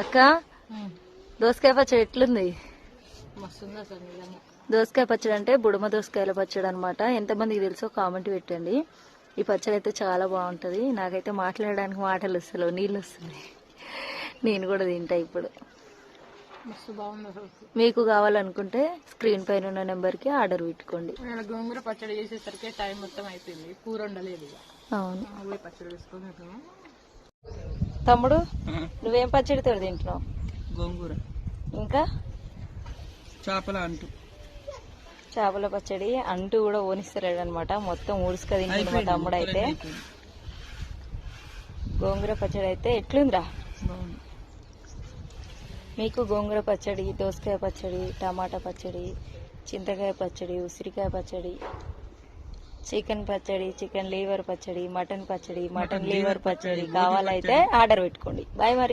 అక్క దోసకాయ పచ్చడి ఎట్లుంది? మస్తుంది అసలు నిజంగా. దోసకాయ పచ్చడి అంటే బుడమ దోసకాయల పచ్చడి అనమాట. ఎంతమందికి తెలుసో కామెంట్ పెట్టండి. ఈ పచ్చడి అయితే చాలా బాగుంటుంది. నాకైతే మాట్లాడడానికి మాటలు వస్తలేవు, నీళ్ళు వస్తున్నాయి. నేను కూడా తింటా ఇప్పుడు. మస్తు బాగుంది అసలు. మీకు కావాలనుకుంటే స్క్రీన్ పైన ఉన్న నెంబర్కి ఆర్డర్ పెట్టుకోండి. నేను గోంగూర పచ్చడి చేసేసరికి టైం మొత్తం అయిపోయింది. కూర ఉండలేదు ఇక. అవును. అవే పచ్చడి వేసుకొని తమ్ముడు నువ్వేం పచ్చడితో తింటున్నావు? గోంగూర ఇంకా చేపల అంటూ చేపల పచ్చడి అంటూ కూడా ఓనిస్తాడు అనమాట. మొత్తం ఊరుసుక తింటుంది మా తమ్ముడు అయితే. గోంగూర పచ్చడి అయితే ఎట్లుందిరా? బాగుంది. మీకు గోంగూర పచ్చడి, దోసకాయ పచ్చడి, టమాటా పచ్చడి, చింతకాయ పచ్చడి, ఉసిరికాయ పచ్చడి, చికెన్ పచ్చడి, చికెన్ లీవర్ పచ్చడి, మటన్ పచ్చడి, మటన్ లీవర్ పచ్చడి కావాలైతే ఆర్డర్ పెట్టుకోండి. బాయ్ మరి.